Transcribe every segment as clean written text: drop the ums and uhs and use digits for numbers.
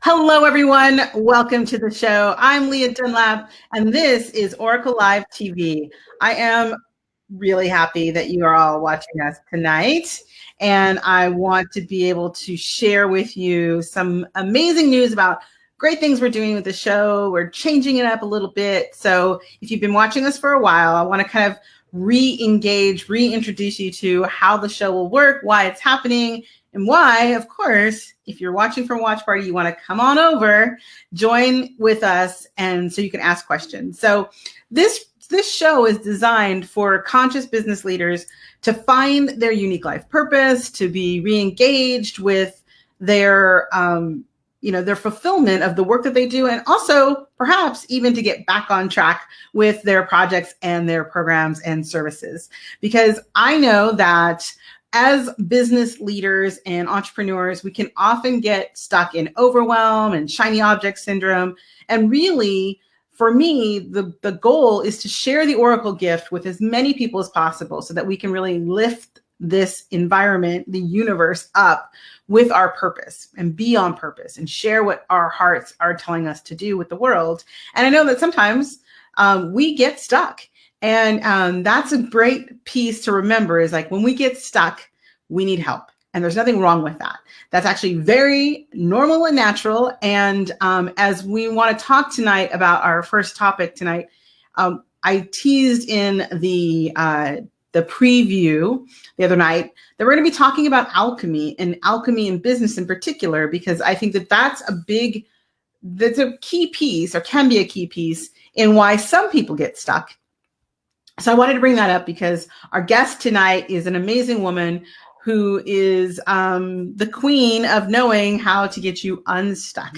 Hello, everyone. Welcome to the show. I'm Leah Dunlap, and this is Oracle Live TV. I am really happy that you are all watching us tonight, and I want to be able to share with you some amazing news about great things we're doing with the show. We're changing it up a little bit. So if you've been watching us for a while, I want to kind of re-engage, reintroduce you to how the show will work, why it's happening, and why, of course, if you're watching from Watch Party, you want to come on over, join with us, and so you can ask questions. So this show is designed for conscious business leaders to find their unique life purpose, to be re-engaged with their their fulfillment of the work that they do, and also perhaps even to get back on track with their projects and their programs and services. Because I know that as business leaders and entrepreneurs, we can often get stuck in overwhelm and shiny object syndrome. And really, for me, the goal is to share the Oracle gift with as many people as possible so that we can really lift this environment, the universe, up with our purpose and be on purpose and share what our hearts are telling us to do with the world. And I know that sometimes we get stuck. And that's a great piece to remember is like when we get stuck, we need help. And there's nothing wrong with that. That's actually very normal and natural. And as we want to talk tonight about our first topic tonight, I teased in the preview the other night that we're going to be talking about alchemy and alchemy in business in particular, because I think that that's a key piece, or can be a key piece, in why some people get stuck. So I wanted to bring that up because our guest tonight is an amazing woman who is the queen of knowing how to get you unstuck.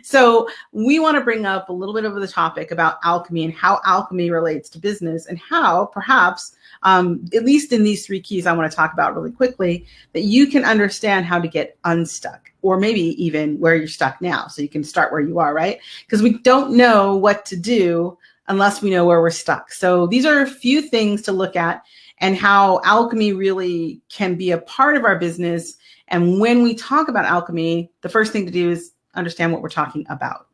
So we want to bring up a little bit of the topic about alchemy and how alchemy relates to business, and how perhaps, at least in these three keys I want to talk about really quickly, that you can understand how to get unstuck, or maybe even where you're stuck now, so you can start where you are, right? Because we don't know what to do unless we know where we're stuck. So these are a few things to look at, and how alchemy really can be a part of our business. And when we talk about alchemy, the first thing to do is understand what we're talking about.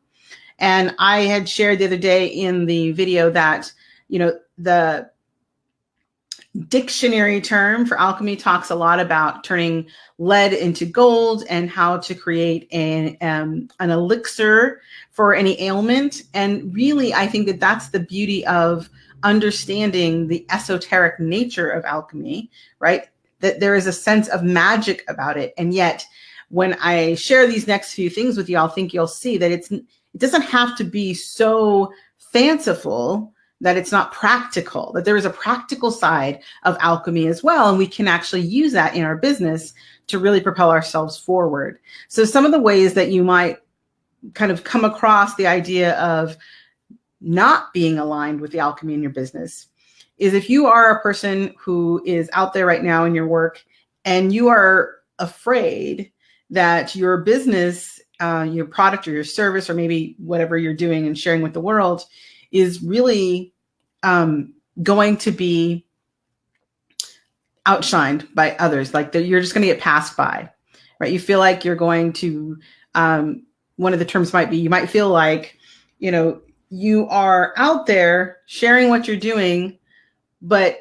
And I had shared the other day in the video that, the dictionary term for alchemy talks a lot about turning lead into gold and how to create an elixir for any ailment. And really, I think that that's the beauty of understanding the esoteric nature of alchemy, right? That there is a sense of magic about it. And yet, when I share these next few things with you, I think you'll see that it doesn't have to be so fanciful that it's not practical, that there is a practical side of alchemy as well. And we can actually use that in our business to really propel ourselves forward. So some of the ways that you might kind of come across the idea of not being aligned with the alchemy in your business is if you are a person who is out there right now in your work and you are afraid that your business, your product or your service, or maybe whatever you're doing and sharing with the world is really going to be outshined by others, like you're just going to get passed by, right? You feel like you're going to, one of the terms might be, you might feel like, you are out there sharing what you're doing, but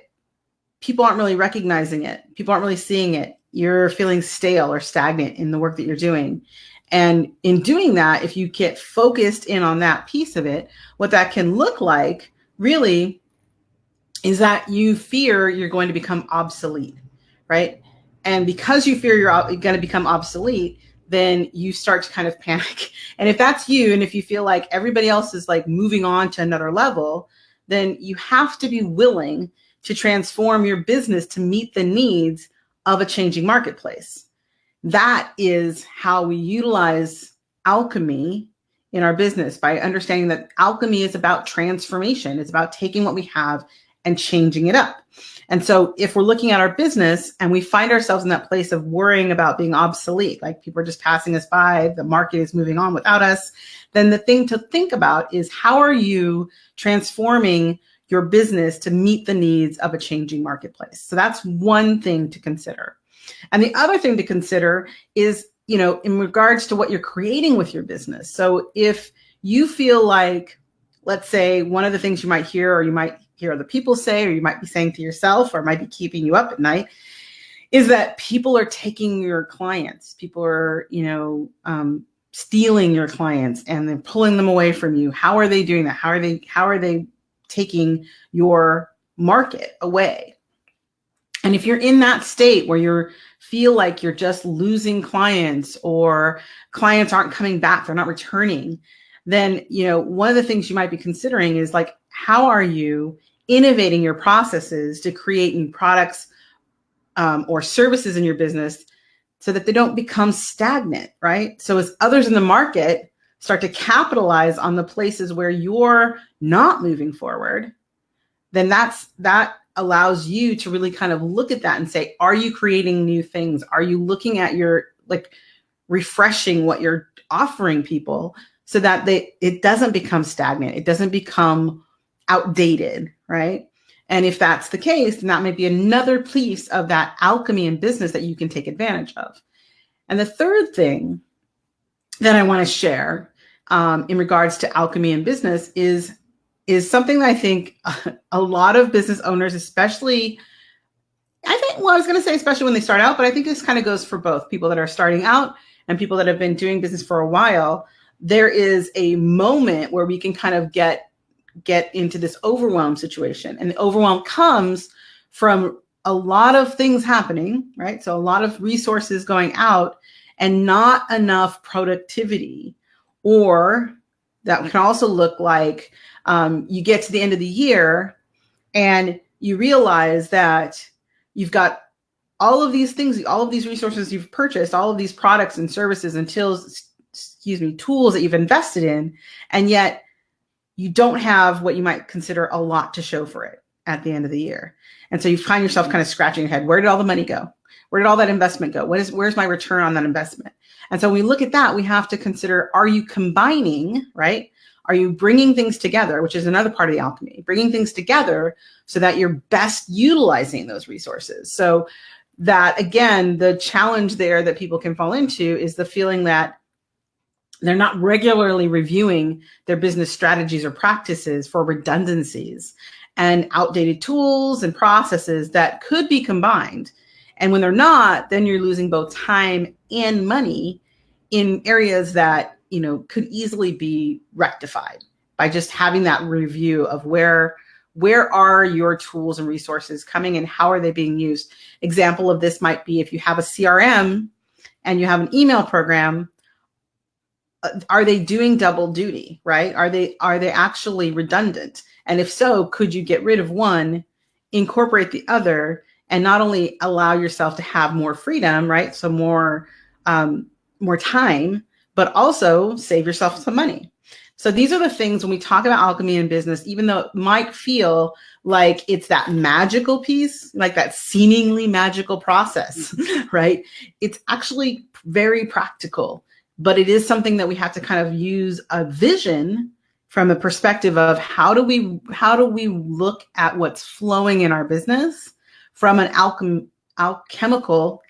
people aren't really recognizing it. People aren't really seeing it. You're feeling stale or stagnant in the work that you're doing. And in doing that, if you get focused in on that piece of it, what that can look like really is that you fear you're going to become obsolete, right? And because you fear you're going to become obsolete, then you start to kind of panic. And if that's you, and if you feel like everybody else is like moving on to another level, then you have to be willing to transform your business to meet the needs of a changing marketplace. That is how we utilize alchemy in our business, by understanding that alchemy is about transformation. It's about taking what we have and changing it up. And so if we're looking at our business and we find ourselves in that place of worrying about being obsolete, like people are just passing us by, the market is moving on without us, then the thing to think about is, how are you transforming your business to meet the needs of a changing marketplace? So that's one thing to consider. And the other thing to consider is in regards to what you're creating with your business. So if you feel like, let's say, one of the things you might hear, or you might hear other people say, or you might be saying to yourself, or might be keeping you up at night, is that people are taking your clients. People are, stealing your clients and then pulling them away from you. How are they doing that? How are they taking your market away? And if you're in that state where you feel like you're just losing clients, or clients aren't coming back, they're not returning, then, one of the things you might be considering is like, how are you innovating your processes to create new products or services in your business so that they don't become stagnant, right? So as others in the market start to capitalize on the places where you're not moving forward, then that allows you to really kind of look at that and say, are you creating new things? Are you looking at refreshing what you're offering people so that it doesn't become stagnant, it doesn't become outdated, right? And if that's the case, then that might be another piece of that alchemy in business that you can take advantage of. And the third thing that I want to share in regards to alchemy in business is something that I think a lot of business owners, especially when they start out, but I think this kind of goes for both people that are starting out and people that have been doing business for a while. There is a moment where we can kind of get into this overwhelm situation. And the overwhelm comes from a lot of things happening, right? So a lot of resources going out and not enough productivity. Or that can also look like you get to the end of the year and you realize that you've got all of these things, all of these resources you've purchased, all of these products and services and tools that you've invested in, and yet you don't have what you might consider a lot to show for it at the end of the year. And so you find yourself kind of scratching your head. Where did all the money go? Where did all that investment go? Where's my return on that investment? And so when we look at that, we have to consider, are you combining, right? Are you bringing things together, which is another part of the alchemy, bringing things together so that you're best utilizing those resources. So that, again, the challenge there that people can fall into is the feeling that they're not regularly reviewing their business strategies or practices for redundancies and outdated tools and processes that could be combined. And when they're not, then you're losing both time and money in areas that, could easily be rectified by just having that review of where are your tools and resources coming and how are they being used. Example of this might be if you have a CRM and you have an email program, are they doing double duty, right? Are they actually redundant? And if so, could you get rid of one, incorporate the other, and not only allow yourself to have more freedom, right? So more time, but also save yourself some money. So these are the things when we talk about alchemy in business, even though it might feel like it's that magical piece, like that seemingly magical process, right? It's actually very practical. But it is something that we have to kind of use a vision from a perspective of how do we look at what's flowing in our business from an alchemical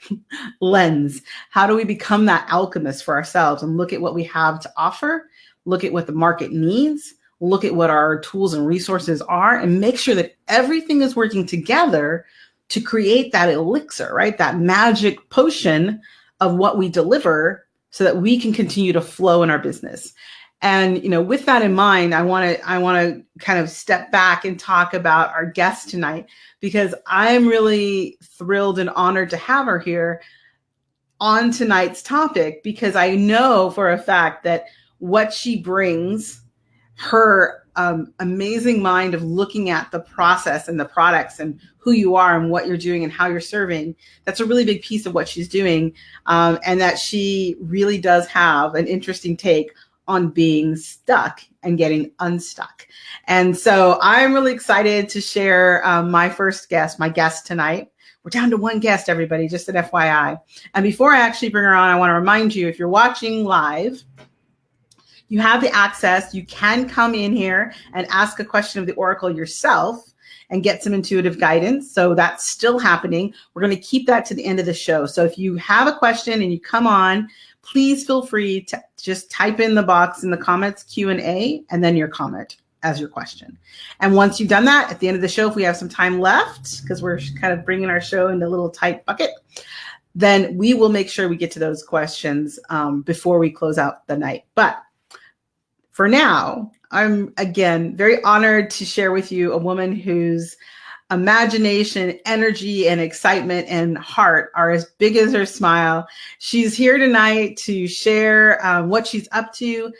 lens. How do we become that alchemist for ourselves and look at what we have to offer, look at what the market needs, look at what our tools and resources are, and make sure that everything is working together to create that elixir, right? That magic potion of what we deliver, so that we can continue to flow in our business. And, with that in mind, I want to kind of step back and talk about our guest tonight, because I'm really thrilled and honored to have her here on tonight's topic, because I know for a fact that what she brings, her amazing mind of looking at the process and the products and who you are and what you're doing and how you're serving, that's a really big piece of what she's doing. And that she really does have an interesting take on being stuck and getting unstuck. And so I'm really excited to share my guest tonight. We're down to one guest, everybody, just an FYI. And before I actually bring her on, I want to remind you, if you're watching live, you have the access. You can come in here and ask a question of the Oracle yourself. and get some intuitive guidance. So that's still happening. We're going to keep that to the end of the show. So if you have a question and you come on, please feel free to just type in the box in the comments Q&A and then your comment as your question. And once you've done that, at the end of the show, if we have some time left, because we're kind of bringing our show in a little tight bucket, then we will make sure we get to those questions before we close out the night. But for now, I'm, again, very honored to share with you a woman whose imagination, energy, and excitement and heart are as big as her smile. She's here tonight to share what she's up to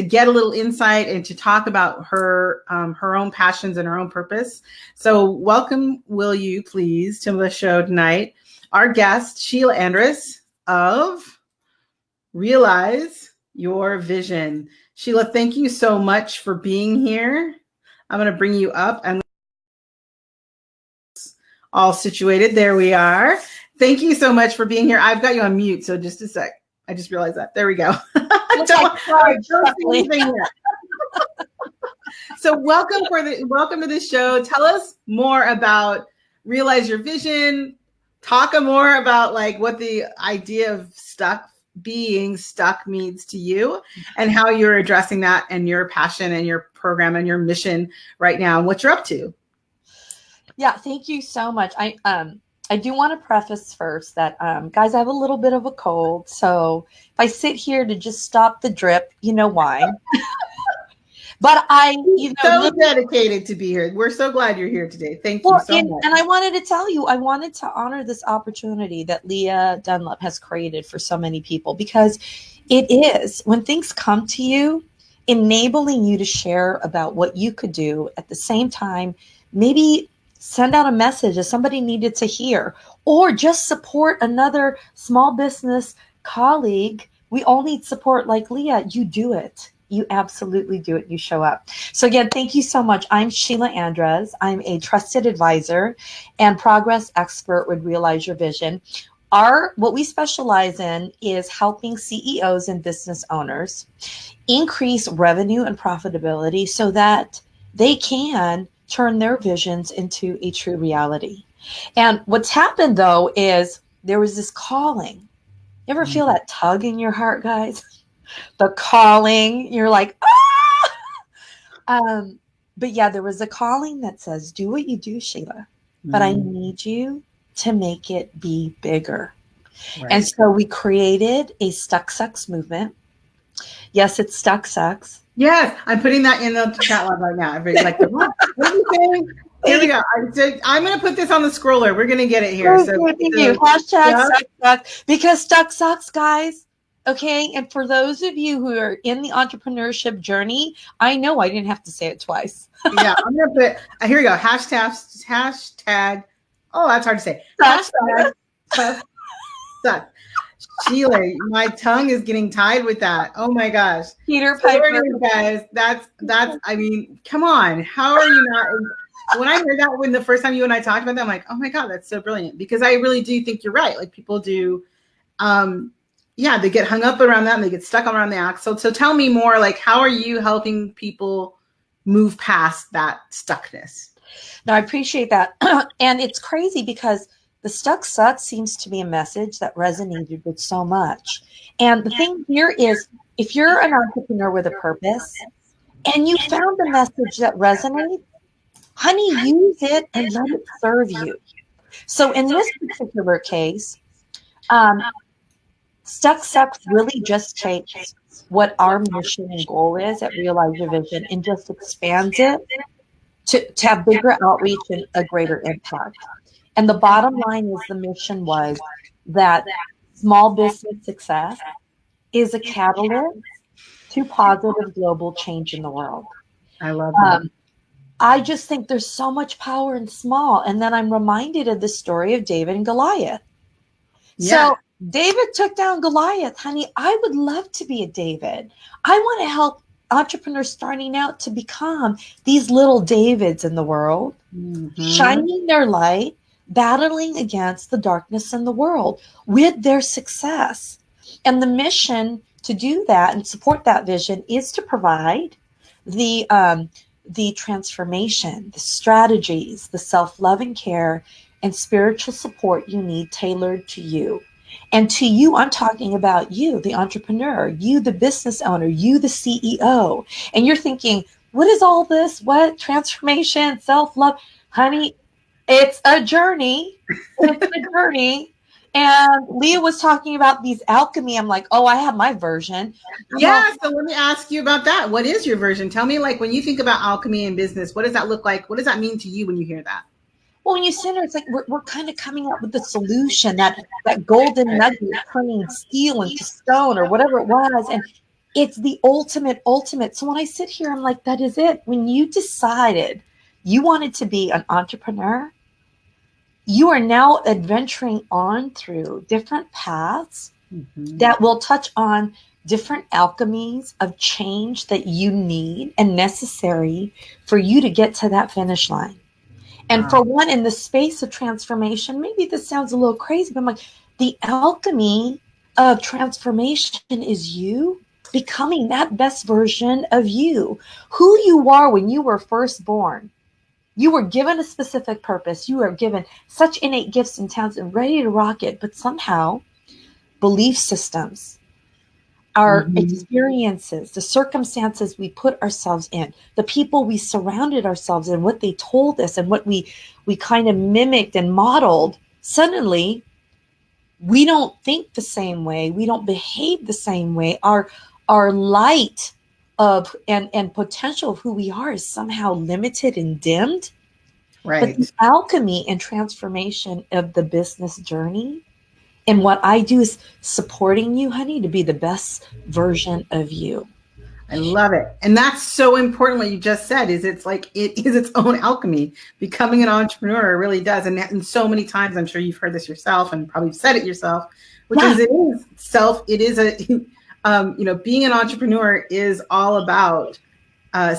get a little insight and to talk about her own passions and her own purpose. So welcome, will you please, to the show tonight, our guest, Shelia Andres of Realize Your Vision. Shelia, thank you so much for being here. I'm going to bring you up. I'm all situated. There we are. Thank you so much for being here. I've got you on mute, so just a sec. I just realized that. There we go. So welcome to the show. Tell us more about Realize Your Vision. Talk more about like what the idea of being stuck means to you and how you're addressing that and your passion and your program and your mission right now and what you're up to. Yeah, thank you so much. I do want to preface first that, guys, I have a little bit of a cold. So if I sit here to just stop the drip, you know why. But so dedicated to be here. We're so glad you're here today. Thank you so much. And I wanted to tell you, I wanted to honor this opportunity that Leah Dunlap has created for so many people, because it is, when things come to you, enabling you to share about what you could do at the same time, maybe send out a message that somebody needed to hear, or just support another small business colleague. We all need support like Leah. You do it. You absolutely do it. You show up. So again, thank you so much. I'm Shelia Andres. I'm a trusted advisor and progress expert with Realize Your Vision. What we specialize in is helping CEOs and business owners increase revenue and profitability so that they can turn their visions into a true reality. And what's happened, though, is there was this calling. You ever feel that tug in your heart, guys? The calling, you're like, ah! But yeah, there was a calling that says, do what you do, Shelia, but I need you to make it be bigger. Right. And so we created a Stuck Sucks movement. Yes, it's Stuck Sucks. Yes, I'm putting that in the chat log right now. Everybody's like, what are you saying? Here we go. I'm going to put this on the scroller. We're going to get it here. Thank you. Hashtag Stuck Sucks, because Stuck Sucks, guys. Okay. And for those of you who are in the entrepreneurship journey, I know I didn't have to say it twice. Yeah, I'm going to put, here we go. Hashtag. Oh, that's hard to say. Hashtag Stuck. Shelia, my tongue is getting tied with that. Oh my gosh. Peter Piper. Guys, that's, I mean, come on. How are you not? When I heard that, when the first time you and I talked about that, I'm like, oh my God, that's so brilliant. Because I really do think you're right. Like people do, they get hung up around that and they get stuck around the axle. So tell me more, like, how are you helping people move past that stuckness? No, I appreciate that. And it's crazy because the Stuck Sucks seems to be a message that resonated with so much. And the thing here is, if you're an entrepreneur with a purpose and you found a message that resonates, honey, use it and let it serve you. So in this particular case, Stuck Sucks really just takes what our mission and goal is at Realize Your Vision and just expands it to have bigger outreach and a greater impact. And the bottom line is the mission was that small business success is a catalyst to positive global change in the world. I love that. I just think there's so much power in small. And then I'm reminded of the story of David and Goliath. Yeah. So David took down Goliath. Honey, I would love to be a David. I want to help entrepreneurs starting out to become these little Davids in the world, shining their light, battling against the darkness in the world with their success. And the mission to do that and support that vision is to provide the the transformation, the strategies, the self-love and care, and spiritual support you need tailored to you. And to you, I'm talking about you, the entrepreneur, you, the business owner, you, the CEO. And you're thinking, what is all this? What? Transformation, self-love? Honey, it's a journey. It's a journey. And Leah was talking about these alchemy. I'm like, oh, I have my version. Yeah. So let me ask you about that. What is your version? Tell me, like, when you think about alchemy in business, what does that look like? What does that mean to you when you hear that? Well, when you sit there, it's like we're kind of coming up with the solution, that golden nugget turning steel into stone or whatever it was. And it's the ultimate. So when I sit here, I'm like, that is it. When you decided you wanted to be an entrepreneur, you are now adventuring on through different paths that will touch on different alchemies of change that you need and necessary for you to get to that finish line. And for one, in the space of transformation, maybe this sounds a little crazy, but I'm like, the alchemy of transformation is you becoming that best version of you, who you are when you were first born. You were given a specific purpose. You were given such innate gifts and talents and ready to rock it. But somehow, belief systems, our experiences, the circumstances we put ourselves in, the people we surrounded ourselves in, what they told us and what we kind of mimicked and modeled, suddenly we don't think the same way. We don't behave the same way. Our light of and potential of who we are is somehow limited and dimmed. Right. But the alchemy and transformation of the business journey, and what I do is supporting you, honey, to be the best version of you. I love it. And that's so important. What you just said is it's like, it is its own alchemy. Becoming an entrepreneur really does. And so many times, I'm sure you've heard this yourself and probably said it yourself, which is it is a, being an entrepreneur is all about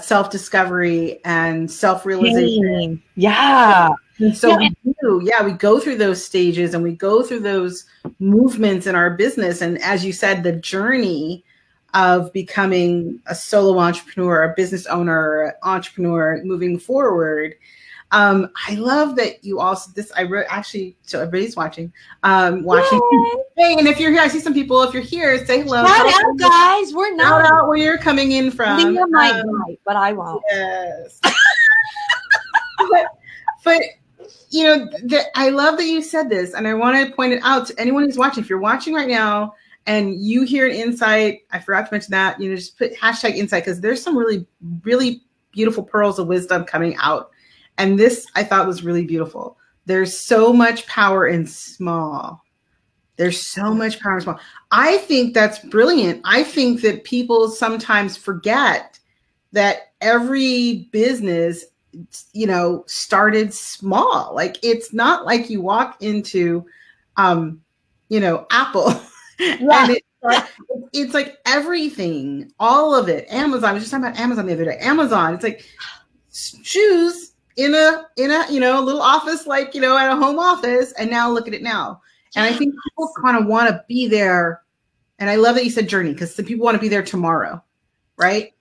self-discovery and self-realization. Yeah. And so we go through those stages and we go through those movements in our business. And as you said, the journey of becoming a solo entrepreneur, a business owner, entrepreneur, moving forward. I love that you also, I wrote actually, so everybody's watching. Hey, and if you're here, I see some people. If you're here, say hello. Shout out, guys. We're not. Shout out where you're coming in from. Leah might bite, but I won't. Yes. but I love that you said this, and I want to point it out to anyone who's watching. If you're watching right now and you hear an insight, I forgot to mention that, just put hashtag insight, because there's some really, really beautiful pearls of wisdom coming out. And this I thought was really beautiful. There's so much power in small. There's so much power in small. I think that's brilliant. I think that people sometimes forget that every business started small. Like, it's not like you walk into, Apple. And it's like everything, all of it. Amazon. I was just talking about Amazon the other day. Amazon. It's like shoes in a little office, like, at a home office. And now look at it now. And I think people kind of want to be there. And I love that you said journey, because some people want to be there tomorrow, right?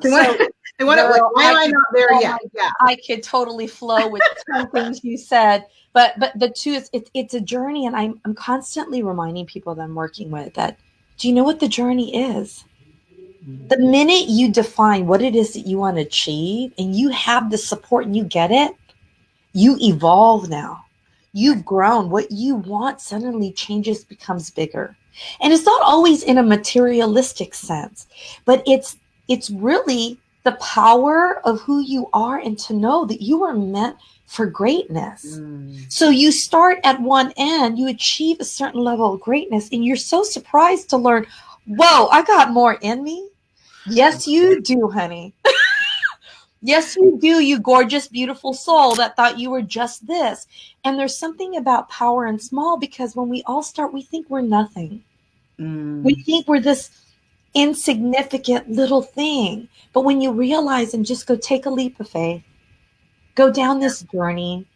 Why am I not there yet? Yeah. I could totally flow with some things you said, but the two is it's a journey, and I'm constantly reminding people that I'm working with that, do you know what the journey is? The minute you define what it is that you want to achieve and you have the support and you get it, you evolve now. You've grown. What you want suddenly changes, becomes bigger. And it's not always in a materialistic sense, but it's really the power of who you are, and to know that you are meant for greatness. So you start at one end, you achieve a certain level of greatness, and you're so surprised to learn, whoa, I got more in me. Yes, you do, honey. Yes, you do, you gorgeous, beautiful soul that thought you were just this. And there's something about power and small, because when we all start, we think we're nothing. We think we're this insignificant little thing. But when you realize and just go take a leap of faith, go down this journey,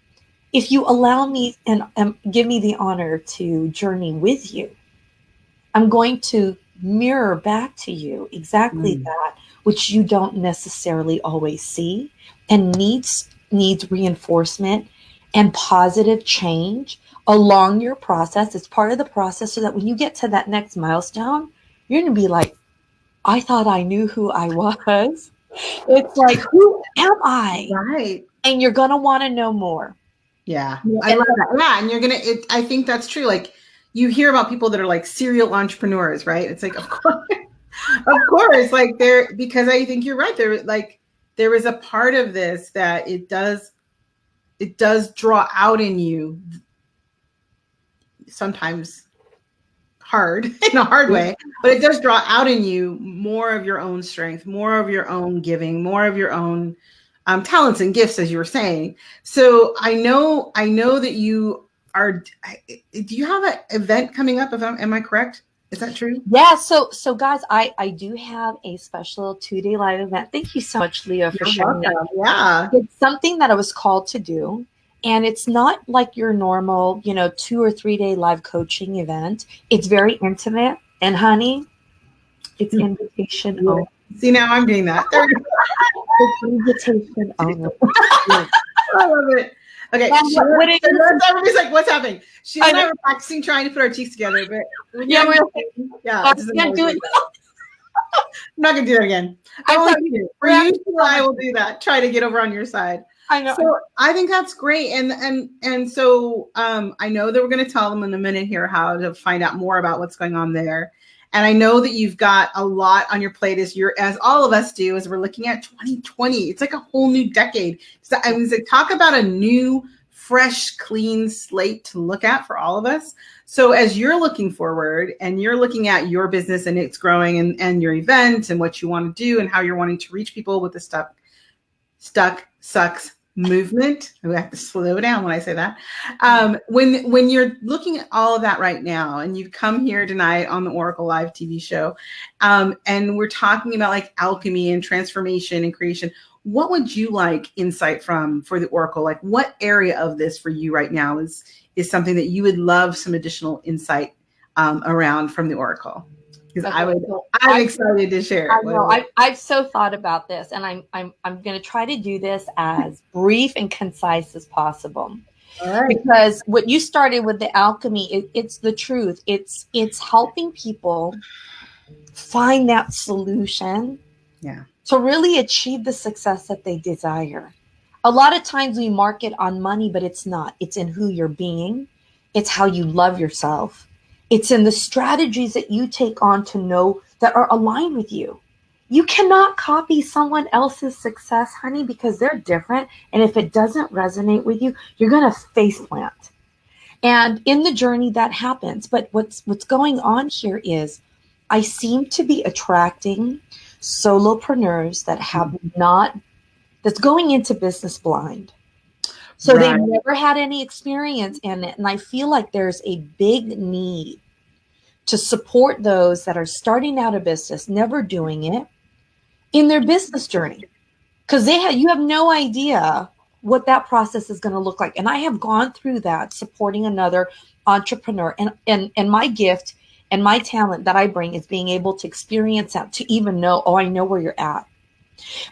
if you allow me and give me the honor to journey with you, I'm going to mirror back to you exactly Mm. that which you don't necessarily always see and needs reinforcement and positive change along your process. It's part of the process so that when you get to that next milestone, you're going to be like, I thought I knew who I was. It's like, who am I? Right. And you're going to want to know more. Yeah. Yeah, I love that. Yeah. And I think that's true. Like you hear about people that are like serial entrepreneurs, right? It's like, of course, like because I think you're right. There is a part of this that it does draw out in you sometimes hard in a hard way, but it does draw out in you more of your own strength, more of your own giving, more of your own talents and gifts, as you were saying. So I know that you are. Do you have an event coming up? Am I correct? Is that true? Yeah. So guys, I do have a special 2-day live event. Thank you so much, Leah, for sharing that. Yeah. It's something that I was called to do. And it's not like your normal, 2 or 3 day live coaching event. It's very intimate. And honey, it's invitation only. See, now I'm doing that. There we go. It's invitation only. I love it. Okay, everybody's like, "What's happening?" She and I were practicing trying to put our cheeks together, but yeah, can't do it. I'm not gonna do that again. For you, I will do that. Try to get over on your side. I know. So I think that's great, and so I know that we're going to tell them in a minute here how to find out more about what's going on there. And I know that you've got a lot on your plate as all of us do, as we're looking at 2020. It's like a whole new decade. So I was like, talk about a new, fresh, clean slate to look at for all of us. So as you're looking forward and you're looking at your business and it's growing and your event and what you want to do and how you're wanting to reach people with the stuck sucks movement. I have to slow down when I say that. When you're looking at all of that right now, and you've come here tonight on the Oracle Live TV show, and we're talking about like alchemy and transformation and creation, what would you like insight for the Oracle? Like what area of this for you right now is something that you would love some additional insight around from the Oracle? Because I'm excited to share. I know. I've so thought about this, and I'm going to try to do this as brief and concise as possible. All right. Because what you started with the alchemy, it's the truth. It's helping people find that solution. Yeah. To really achieve the success that they desire. A lot of times we market on money, but it's not. It's in who you're being. It's how you love yourself. It's in the strategies that you take on to know that are aligned with you. You cannot copy someone else's success, honey, because they're different. And if it doesn't resonate with you, you're going to face plant. And in the journey that happens. But what's going on here is I seem to be attracting solopreneurs that have that's going into business blind. So They've never had any experience in it. And I feel like there's a big need to support those that are starting out a business, never doing it, in their business journey. Because you have no idea what that process is going to look like. And I have gone through that supporting another entrepreneur. And my gift and my talent that I bring is being able to experience that, to even know, I know where you're at.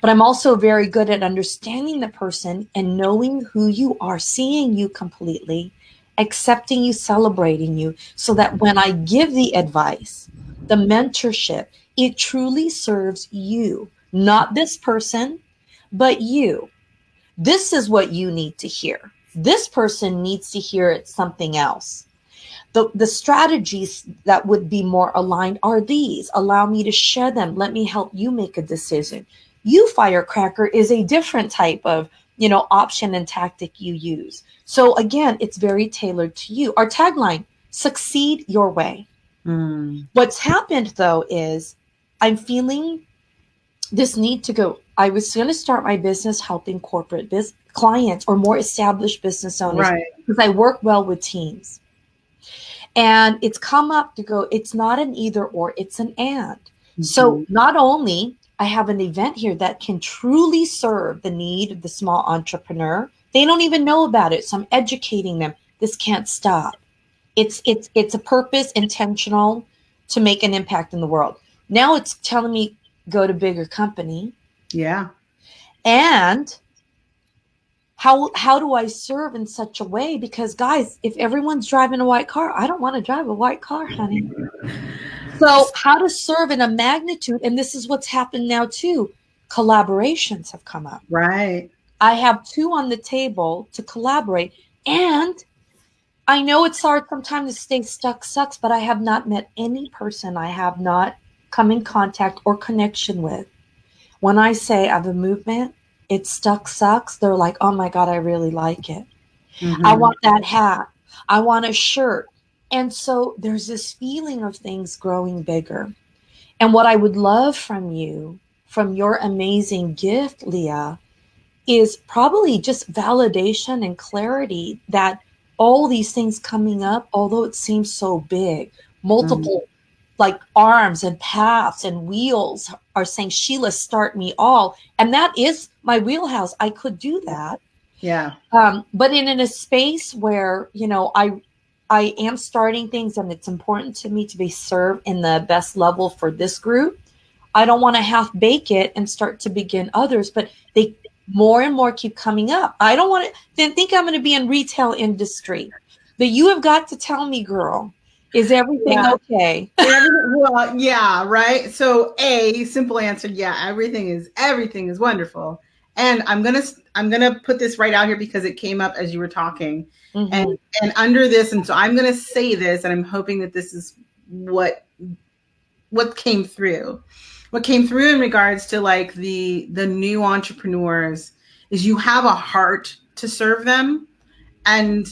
But I'm also very good at understanding the person and knowing who you are, seeing you completely, accepting you, celebrating you, so that when I give the advice, the mentorship, it truly serves you, not this person, but you. This is what you need to hear. This person needs to hear it something else. The strategies that would be more aligned are these. Allow me to share them. Let me help you make a decision. You, firecracker, is a different type of, option and tactic you use. So again, it's very tailored to you. Our tagline, succeed your way. What's happened though is I'm feeling this need to go. I was going to start my business helping corporate clients or more established business owners because I work well with teams. And it's come up to go, it's not an either or, it's an and. So not only I have an event here that can truly serve the need of the small entrepreneur, they don't even know about it. So I'm educating them. This can't stop. It's a purpose, intentional, to make an impact in the world. Now it's telling me go to bigger company. Yeah. And how do I serve in such a way? Because guys, if everyone's driving a white car, I don't want to drive a white car, honey. So how to serve in a magnitude, and this is what's happened now too. Collaborations have come up. Right. I have 2 on the table to collaborate. And I know it's hard sometimes to stay stuck sucks, but I have not met any person I have not come in contact or connection with. When I say I have a movement, it's stuck sucks, they're like, oh my God, I really like it. Mm-hmm. I want that hat. I want a shirt. And so there's this feeling of things growing bigger. And what I would love from you, from your amazing gift, Leah, is probably just validation and clarity that all these things coming up, although it seems so big, multiple like arms and paths and wheels are saying, Sheila, start me all. And that is my wheelhouse. I could do that. Yeah. But in a space where, you know, I am starting things and it's important to me to be served in the best level for this group. I don't want to half bake it and start to begin others, but they more and more keep coming up. I don't want to then think I'm going to be in retail industry, but you have got to tell me, girl, is everything okay? Well, yeah, right. So simple answer, yeah, everything is wonderful. And I'm gonna put this right out here because it came up as you were talking. Mm-hmm. And under this, and so I'm gonna say this, and I'm hoping that this is what came through. What came through in regards to like the new entrepreneurs is you have a heart to serve them, and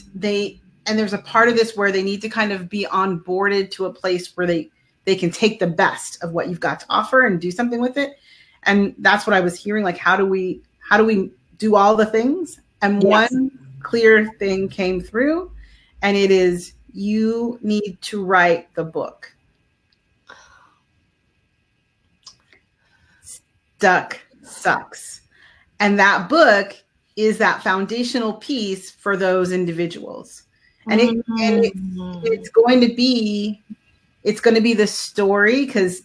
there's a part of this where they need to kind of be onboarded to a place where they can take the best of what you've got to offer and do something with it. And that's what I was hearing. Like, how do we do all the things? And one clear thing came through, and it is you need to write the book. Stuck sucks. And that book is that foundational piece for those individuals. And it's going to be the story, because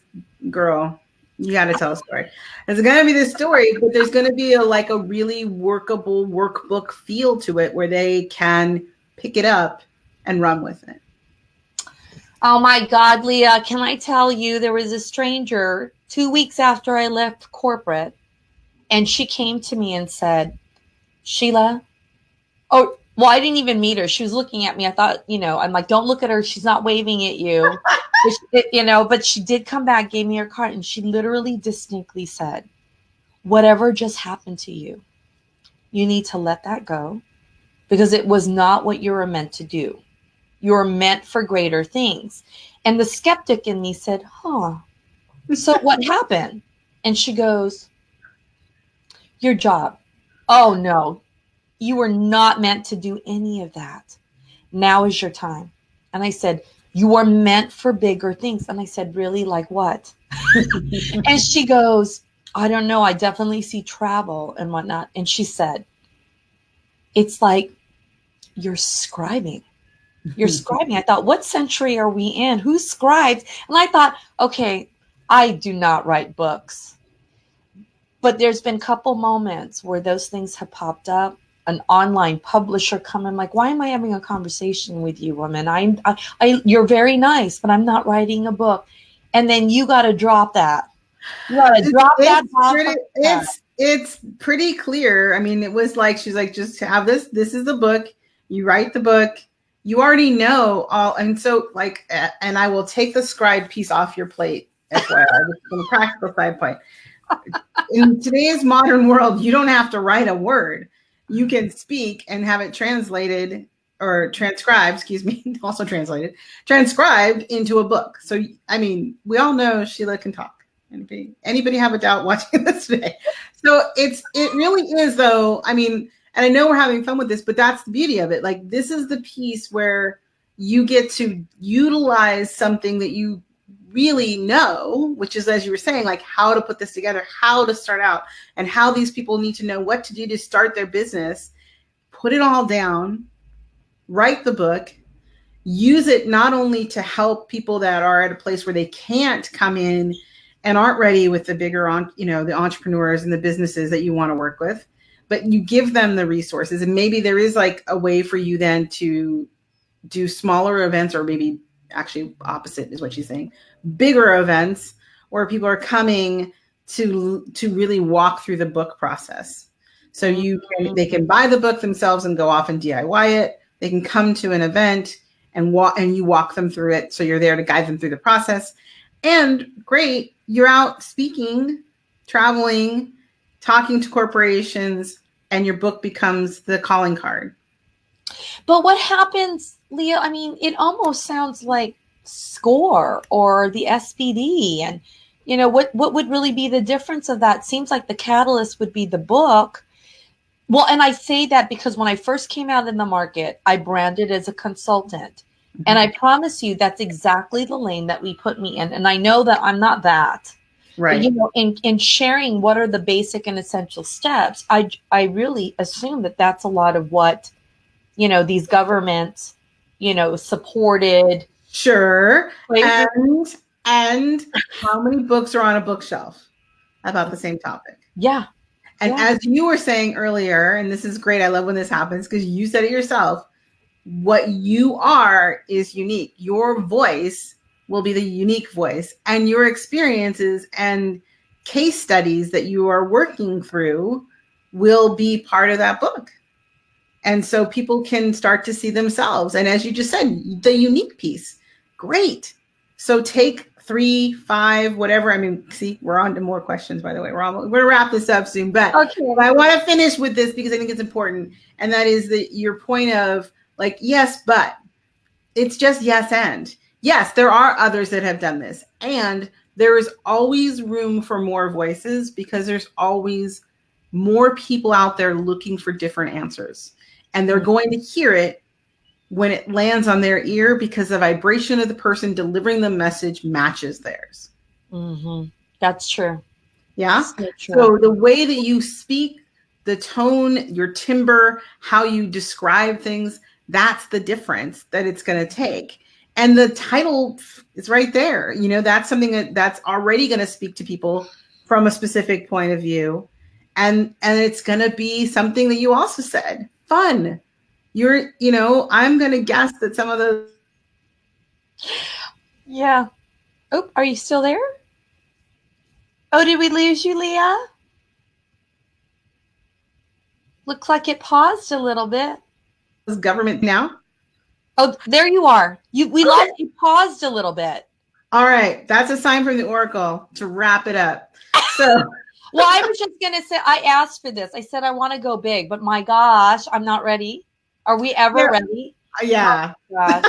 girl, you got to tell a story. It's going to be the story, but there's going to be a really workable workbook feel to it where they can pick it up and run with it. Oh my God, Leah, can I tell you, there was a stranger 2 weeks after I left corporate, and she came to me and said, Sheila, oh, well, I didn't even meet her. She was looking at me. I thought, I'm like, don't look at her. She's not waving at you. But she did come back, gave me her card, and she literally distinctly said, whatever just happened to you, you need to let that go, because it was not what you were meant to do. You were meant for greater things. And the skeptic in me said, so what happened? And she goes, your job. Oh, no. You were not meant to do any of that. Now is your time. And I said, you are meant for bigger things. And I said, really? Like what? And she goes, I don't know. I definitely see travel and whatnot. And she said, it's like you're scribing. You're scribing. I thought, what century are we in? Who scribes? And I thought, okay, I do not write books. But there's been a couple moments where those things have popped up. An online publisher coming, like, why am I having a conversation with you, woman? You're very nice, but I'm not writing a book. And then you got to drop that. You got to drop that. It's pretty clear. I mean, it was like, she's like, just have this. This is the book. You write the book. You already know all. And so like, and I will take the scribe piece off your plate. FYI, from a practical side point. In today's modern world, you don't have to write a word. You can speak and have it translated or transcribed, also transcribed into a book. So, I mean, we all know Sheila can talk. Anybody have a doubt watching this today? So it really is, though. I mean, and I know we're having fun with this, but that's the beauty of it. Like, this is the piece where you get to utilize something that you really know, which is, as you were saying, like how to put this together, how to start out, and how these people need to know what to do to start their business. Put it all down, write the book, use it not only to help people that are at a place where they can't come in and aren't ready with the bigger, the entrepreneurs and the businesses that you want to work with, but you give them the resources. And maybe there is like a way for you then to do smaller events, or maybe actually opposite is what she's saying, bigger events where people are coming to really walk through the book process. So they can buy the book themselves and go off and DIY it. They can come to an event and you walk them through it. So you're there to guide them through the process. And great, you're out speaking, traveling, talking to corporations, and your book becomes the calling card. But what happens, Leah? I mean, it almost sounds like SCORE or the SPD. And, what would really be the difference of that? Seems like the catalyst would be the book. Well, and I say that because when I first came out in the market, I branded as a consultant. Mm-hmm. And I promise you that's exactly the lane that we put me in. And I know that I'm not that. Right. But, in sharing what are the basic and essential steps, I really assume that that's a lot of what, these governments, supported. Sure. And how many books are on a bookshelf about the same topic? Yeah. And as you were saying earlier, and this is great, I love when this happens because you said it yourself, what you are is unique. Your voice will be the unique voice, and your experiences and case studies that you are working through will be part of that book. And so people can start to see themselves. And as you just said, the unique piece. Great. So take 3, 5, whatever. I mean, see, we're on to more questions, by the way. We're going to wrap this up soon. But I want to finish with this because I think it's important. And that is your point of like, yes, but it's just yes and. Yes, there are others that have done this. And there is always room for more voices because there's always more people out there looking for different answers. And they're going to hear it when it lands on their ear because the vibration of the person delivering the message matches theirs. Mm-hmm. That's true. Yeah. So the way that you speak, the tone, your timbre, how you describe things, that's the difference that it's going to take. And the title is right there. That's something that's already going to speak to people from a specific point of view. And it's going to be something that you also said, fun. I'm going to guess that some of those. Yeah. Oh, are you still there? Oh, did we lose you, Leah? Looks like it paused a little bit. Government now? Oh, there you are. We lost you. Paused a little bit. All right. That's a sign from the Oracle to wrap it up. So. Well, I was just going to say, I asked for this. I said, I want to go big, but my gosh, I'm not ready. Are we ever ready? Yeah. Oh, gosh.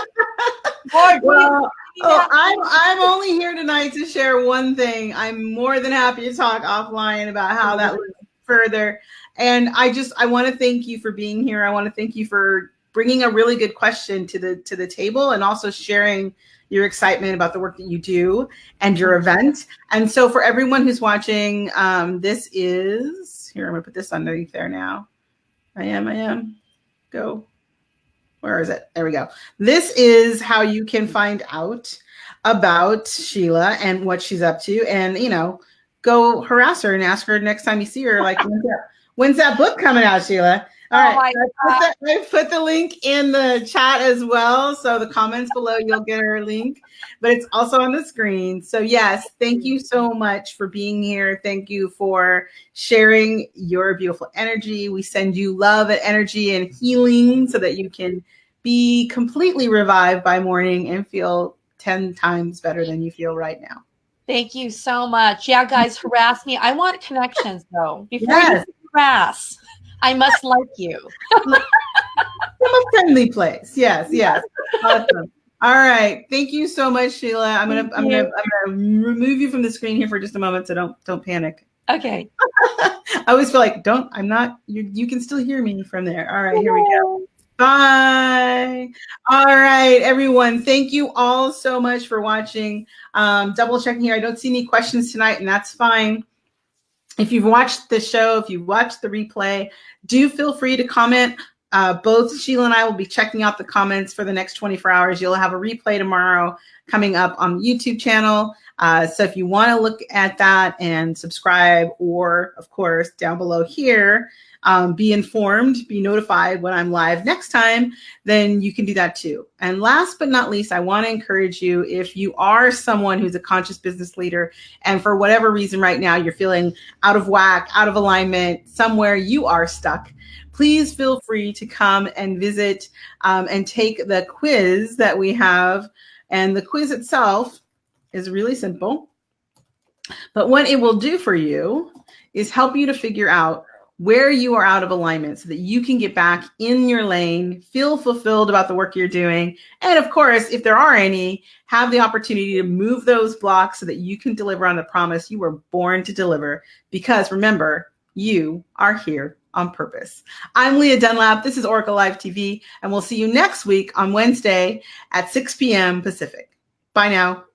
Well, I'm only here tonight to share one thing. I'm more than happy to talk offline about how that looks further. And I want to thank you for being here. I want to thank you for bringing a really good question to the table and also sharing your excitement about the work that you do and your event. And so for everyone who's watching, this is, here, I'm going to put this underneath there now. I am. Go. Where is it? There we go. This is how you can find out about Sheila and what she's up to. And, go harass her and ask her next time you see her, like, when's that book coming out, Sheila? All right. I put the link in the chat as well. So the comments below, you'll get her link, but it's also on the screen. So yes, thank you so much for being here. Thank you for sharing your beautiful energy. We send you love and energy and healing so that you can be completely revived by morning and feel 10 times better than you feel right now. Thank you so much. Yeah, guys, harass me. I want connections though. Before you harass, I must like you. From a friendly place. Yes. Awesome. All right. Thank you so much, Sheila. I'm gonna remove you from the screen here for just a moment, so don't panic. Okay. I always feel like you can still hear me from there. All right, here we go. Bye. All right, everyone. Thank you all so much for watching. Double checking here. I don't see any questions tonight, and that's fine. If you've watched the show, if you watched the replay, do feel free to comment Both Sheila and I will be checking out the comments for the next 24 hours. You'll have a replay tomorrow coming up on the YouTube channel. So if you want to look at that and subscribe, or of course, down below here, be informed, be notified when I'm live next time, then you can do that too. And last but not least, I want to encourage you, if you are someone who's a conscious business leader, and for whatever reason right now you're feeling out of whack, out of alignment, somewhere you are stuck, please feel free to come and visit and take the quiz that we have. And the quiz itself is really simple. But what it will do for you is help you to figure out where you are out of alignment so that you can get back in your lane, feel fulfilled about the work you're doing. And of course, if there are any, have the opportunity to move those blocks so that you can deliver on the promise you were born to deliver. Because remember, you are here on purpose. I'm Leah Dunlap. This is Oracle Live TV, and we'll see you next week on Wednesday at 6 p.m. Pacific. Bye now.